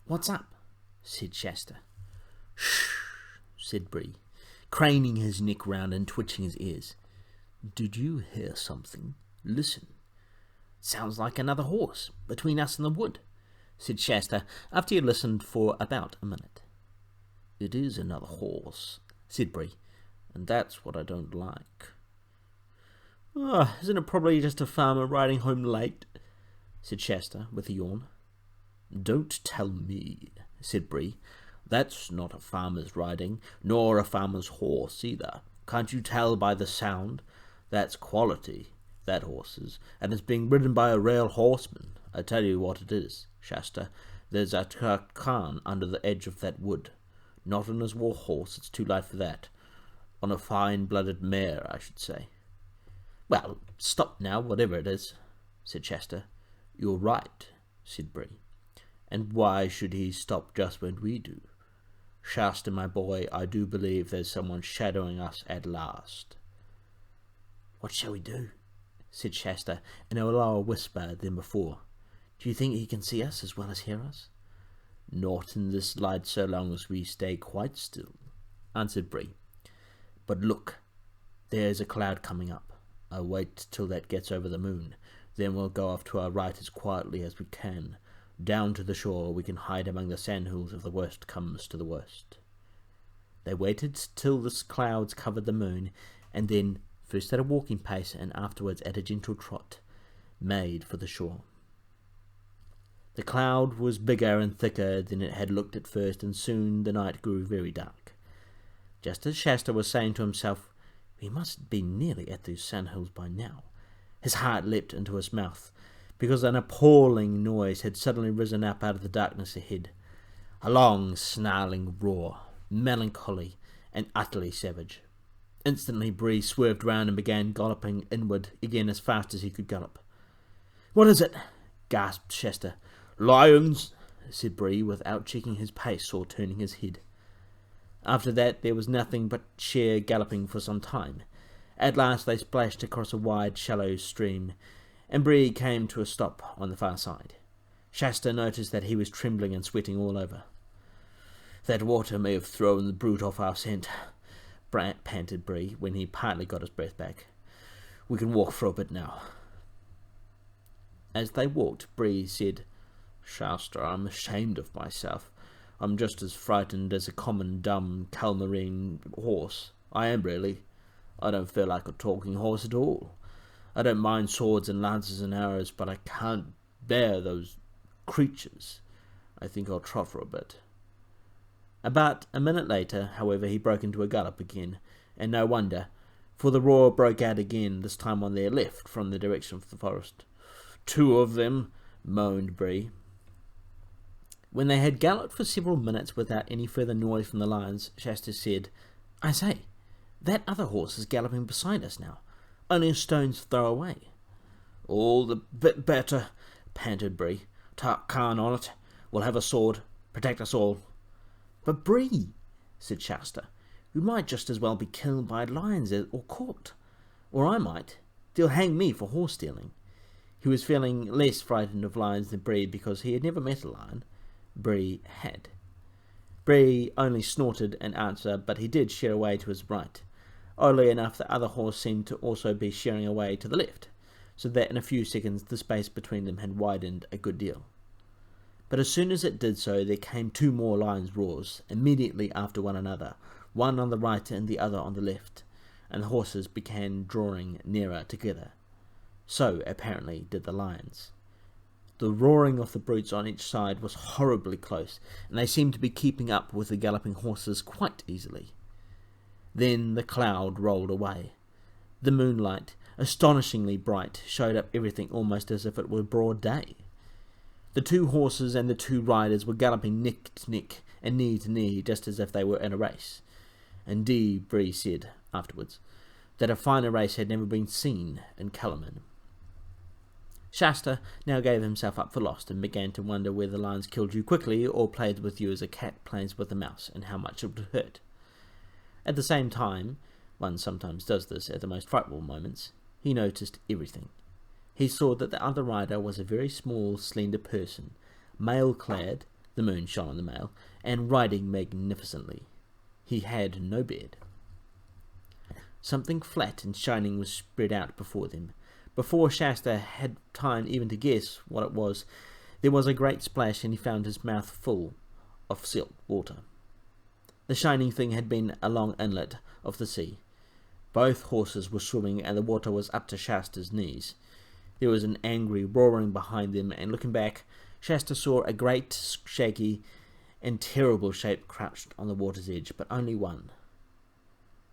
"What's up?" said Shasta. "Shh," said Bree, craning his neck round and twitching his ears. "Did you hear something? Listen." "Sounds like another horse, between us and the wood," said Shasta, after he had listened for about a minute. "It is another horse," said Bree, "and that's what I don't like." "Isn't it probably just a farmer riding home late?" said Shasta, with a yawn. "Don't tell me," said Bree. "That's not a farmer's riding, nor a farmer's horse either. Can't you tell by the sound? That's quality, that horse is, and it's being ridden by a real horseman. I tell you what it is, Shasta, there's a Khan under the edge of that wood. Not on his war horse, it's too light for that. On a fine-blooded mare, I should say." "Well, stop now, whatever it is," said Shasta. "You're right," said Bree. "And why should he stop just when we do? Shasta, my boy, I do believe there's someone shadowing us at last." "What shall we do?" said Shasta in a lower whisper than before. "Do you think he can see us as well as hear us?" "Not in this light so long as we stay quite still," answered Bree. "But look, there's a cloud coming up. I'll wait till that gets over the moon. Then we'll go off to our right as quietly as we can. Down to the shore we can hide among the sandhills if the worst comes to the worst." They waited till the clouds covered the moon, and then, first at a walking pace and afterwards at a gentle trot, made for the shore. The cloud was bigger and thicker than it had looked at first, and soon the night grew very dark. Just as Shasta was saying to himself, "We must be nearly at those sandhills by now," his heart leapt into his mouth, because an appalling noise had suddenly risen up out of the darkness ahead. A long, snarling roar, melancholy and utterly savage. Instantly Bree swerved round and began galloping inward again as fast as he could gallop. "What is it?" gasped Shasta. "Lions," said Bree, without checking his pace or turning his head. After that there was nothing but sheer galloping for some time. At last they splashed across a wide, shallow stream, and Bree came to a stop on the far side. Shasta noticed that he was trembling and sweating all over. "That water may have thrown the brute off our scent," panted Bree, when he partly got his breath back. "We can walk for a bit now." As they walked, Bree said, "Shasta, I'm ashamed of myself. I'm just as frightened as a common dumb Calmarine horse. I am really. I don't feel like a talking horse at all. I don't mind swords and lances and arrows, but I can't bear those creatures. I think I'll trot for a bit." About a minute later, however, he broke into a gallop again, and no wonder, for the roar broke out again, this time on their left, from the direction of the forest. "Two of them," moaned Bree. When they had galloped for several minutes without any further noise from the lions, Shasta said, "I say, that other horse is galloping beside us now, only a stone's throw away." "All the bit better," panted Bree. "Khan on it. We'll have a sword. Protect us all." "But Bree," said Shasta, "we might just as well be killed by lions or caught. Or I might. They'll hang me for horse stealing." He was feeling less frightened of lions than Bree because he had never met a lion. Bree had. Bree only snorted in answer, but he did sheer away to his right. Oddly enough, the other horse seemed to also be sheering away to the left, so that in a few seconds the space between them had widened a good deal. But as soon as it did so, there came two more lions' roars, immediately after one another, one on the right and the other on the left, and the horses began drawing nearer together. So, apparently, did the lions. The roaring of the brutes on each side was horribly close, and they seemed to be keeping up with the galloping horses quite easily. Then the cloud rolled away. The moonlight, astonishingly bright, showed up everything almost as if it were broad day. The two horses and the two riders were galloping neck to neck and knee to knee, just as if they were in a race. Indeed, Bree said, afterwards, that a finer race had never been seen in Calormen. Shasta now gave himself up for lost, and began to wonder whether the lions killed you quickly, or played with you as a cat plays with a mouse, and how much it would hurt. At the same time, one sometimes does this at the most frightful moments, he noticed everything. He saw that the other rider was a very small, slender person, mail-clad, The moon shone on the male, and riding magnificently. He had no beard. Something flat and shining was spread out before them. Before Shasta had time even to guess what it was, there was a great splash, and he found his mouth full of silt water. The shining thing had been a long inlet of the sea. Both horses were swimming, and the water was up to Shasta's knees. There was an angry roaring behind them, and looking back, Shasta saw a great, shaggy, and terrible shape crouched on the water's edge, but only one.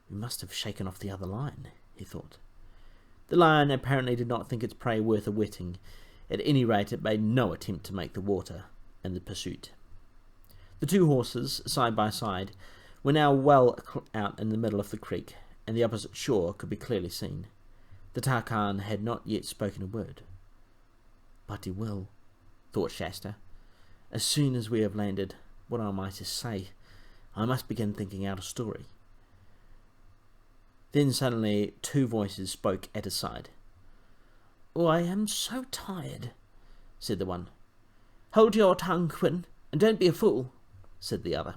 We must have shaken off the other lion, he thought. The lion apparently did not think its prey worth a wetting. At any rate, it made no attempt to make the water in the pursuit. The two horses, side by side, were now well out in the middle of the creek, and the opposite shore could be clearly seen. The Tarkan had not yet spoken a word. But he will, thought Shasta. As soon as we have landed, what am I to say? I must begin thinking out a story. Then suddenly 2 voices spoke at his side. "Oh, I am so tired," said the one. "Hold your tongue, Quinn, and don't be a fool," said the other.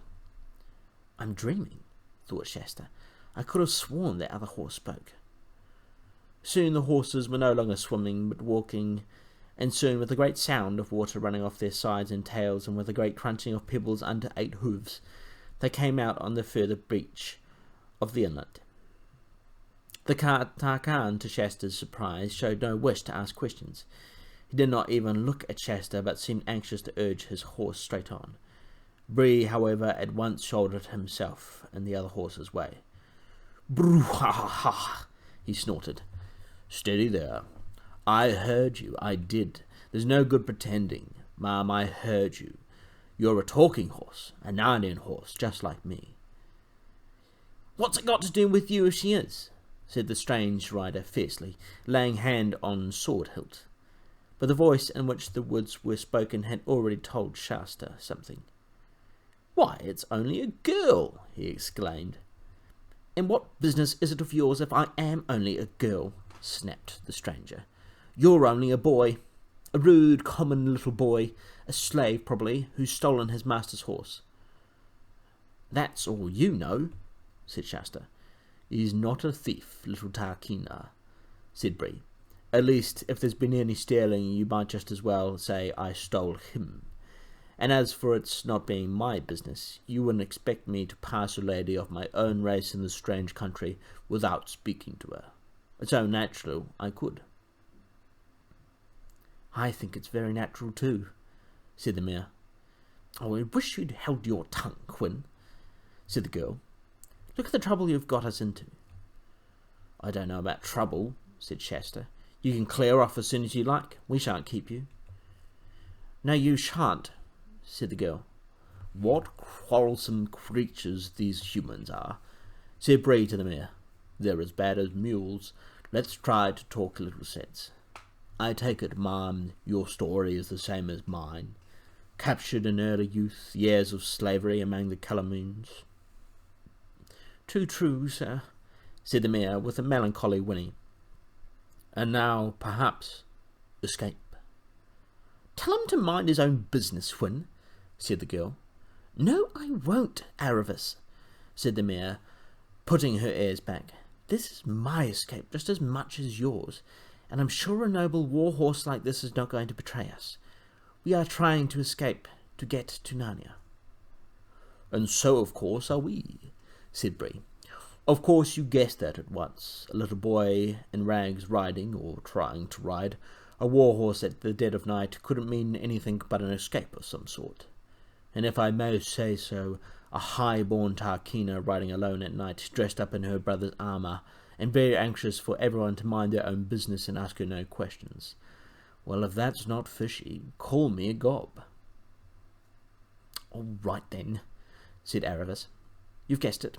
"I'm dreaming," thought Shasta. I could have sworn that other horse spoke. Soon the horses were no longer swimming, but walking, and soon, with a great sound of water running off their sides and tails, and with a great crunching of pebbles under 8 hoofs, they came out on the further beach of the inlet. The Tarkan, to Shasta's surprise, showed no wish to ask questions. He did not even look at Shasta, but seemed anxious to urge his horse straight on. Bree, however, at once shouldered himself in the other horse's way. "Broo-ha-ha-ha," he snorted. "Steady there. I heard you, I did. There's no good pretending. Ma'am, I heard you. You're a talking horse, a Narnian horse, just like me." "What's it got to do with you if she is?" said the strange rider fiercely, laying hand on sword hilt. But the voice in which the words were spoken had already told Shasta something. "Why, it's only a girl," he exclaimed. "And what business is it of yours if I am only a girl?" snapped the stranger. "You're only a boy, a rude, common little boy, a slave probably, who's stolen his master's horse." "That's all you know," said Shasta. "He's not a thief, little Tarkina," said Bree. "At least, if there's been any stealing, you might just as well say I stole him. And as for its not being my business, you wouldn't expect me to pass a lady of my own race in this strange country without speaking to her. It's so natural I could." "I think it's very natural too," said the mayor. "Oh, I wish you'd held your tongue, Quinn," said the girl. "Look at the trouble you've got us into." "I don't know about trouble," said Shasta. "You can clear off as soon as you like. We shan't keep you." "No, you shan't," said the girl. "What quarrelsome creatures these humans are," said Bree to the mayor. "They're as bad as mules. Let's try to talk a little sense. I take it, ma'am, your story is the same as mine. Captured in early youth, years of slavery among the Calamians." "Too true, sir," said the mayor with a melancholy whinny. "And now, perhaps, escape." "Tell him to mind his own business, Quinn," said the girl. "No, I won't, Aravis," said the mayor, putting her airs back. "This is my escape just as much as yours, and I'm sure a noble war horse like this is not going to betray us. We are trying to escape to get to Narnia." "And so, of course, are we," said Bree. "Of course you guessed that at once. A little boy in rags riding, or trying to ride, a war horse at the dead of night couldn't mean anything but an escape of some sort. And if I may say so, a high-born Tarkina riding alone at night, dressed up in her brother's armour, and very anxious for everyone to mind their own business and ask her no questions. Well, if that's not fishy, call me a gob." "All right, then," said Aravis. "You've guessed it.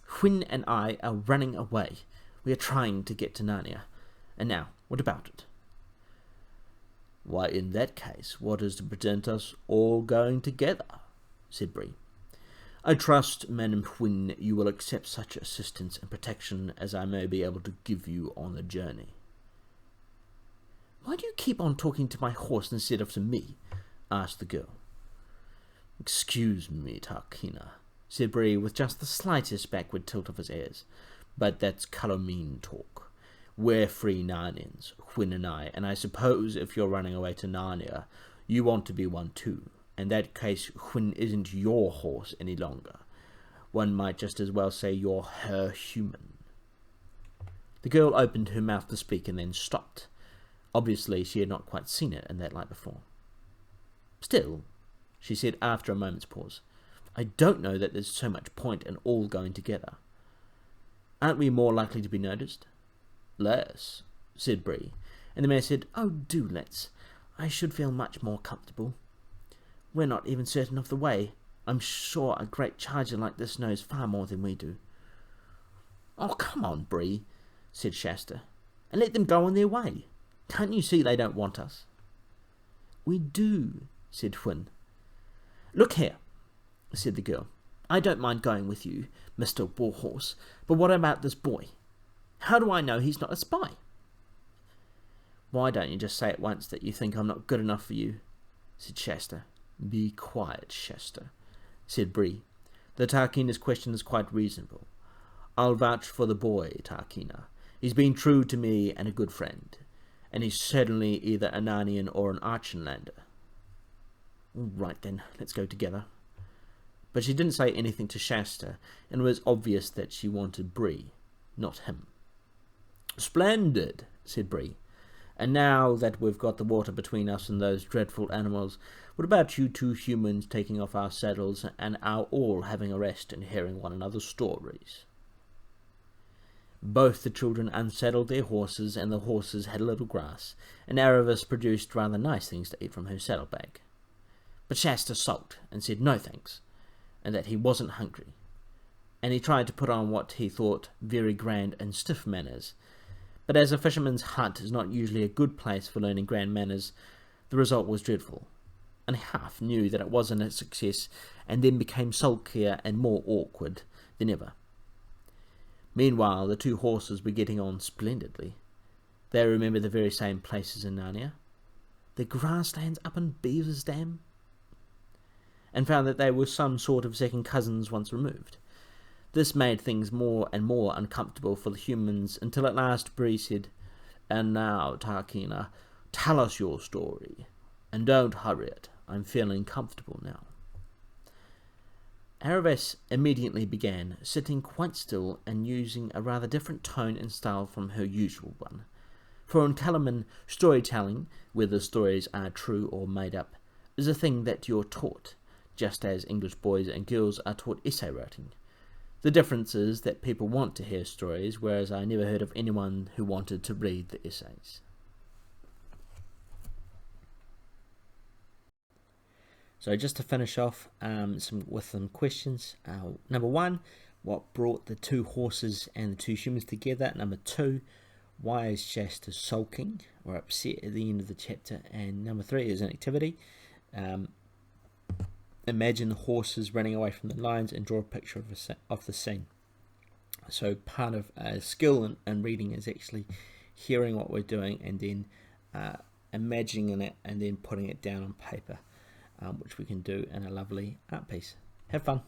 Quinn and I are running away. We are trying to get to Narnia. And now, what about it?" "Why, in that case, what is to prevent us all going together?" said Bree. "I trust, Madam Quinn, you will accept such assistance and protection as I may be able to give you on the journey." "Why do you keep on talking to my horse instead of to me?" asked the girl. Excuse me, Tarkina, said Bree with just the slightest backward tilt of his ears, but that's Calomine talk. We're free Narnians, Hwyn and I suppose if you're running away to Narnia, you want to be one too. In that case, Hwyn isn't your horse any longer. One might just as well say you're her human. The girl opened her mouth to speak and then stopped. Obviously, she had not quite seen it in that light before. Still, she said after a moment's pause, I don't know that there's so much point in all going together. Aren't we more likely to be noticed? Less, said Bree, and the mayor said, Oh, do let's. I should feel much more comfortable. We're not even certain of the way. I'm sure a great charger like this knows far more than we do. Oh, come on, Bree, said Shasta, and let them go on their way. Can't you see they don't want us? We do, said Hwyn. Look here, said the girl. I don't mind going with you, Mr. Warhorse, but what about this boy? How do I know he's not a spy? Why don't you just say at once that you think I'm not good enough for you, said Shasta. Be quiet, Shasta, said Bree. The Tarkina's question is quite reasonable. I'll vouch for the boy, Tarkina. He's been true to me and a good friend, and he's certainly either a Narnian or an Archenlander. All right then, let's go together. But she didn't say anything to Shasta, and it was obvious that she wanted Bree, not him. Splendid, said Bree. And now that we've got the water between us and those dreadful animals, what about you two humans taking off our saddles and our all having a rest and hearing one another's stories? Both the children unsaddled their horses, and the horses had a little grass, and Aravis produced rather nice things to eat from her saddlebag. But Shasta sulked and said no thanks, and that he wasn't hungry, and he tried to put on what he thought very grand and stiff manners. But as a fisherman's hut is not usually a good place for learning grand manners, the result was dreadful, and he half knew that it wasn't a success, and then became sulkier and more awkward than ever. Meanwhile, the two horses were getting on splendidly. They remembered the very same places in Narnia, the grasslands up in Beaver's Dam, and found that they were some sort of second cousins once removed. This made things more and more uncomfortable for the humans, until at last Bree said, And now, Tarkina, tell us your story, and don't hurry it. I'm feeling comfortable now. Aravis immediately began, sitting quite still and using a rather different tone and style from her usual one. For in Calomine, storytelling, whether stories are true or made up, is a thing that you're taught, just as English boys and girls are taught essay writing. The difference is that people want to hear stories, whereas I never heard of anyone who wanted to read the essays. So just to finish off with some questions. Number one, what brought the two horses and the two humans together? Number two, why is Shasta sulking or upset at the end of the chapter? And number three is an activity. Imagine the horses running away from the lions and draw a picture of the scene. So part of skill in reading is actually hearing what we're doing and then imagining it and then putting it down on paper, which we can do in a lovely art piece. Have fun.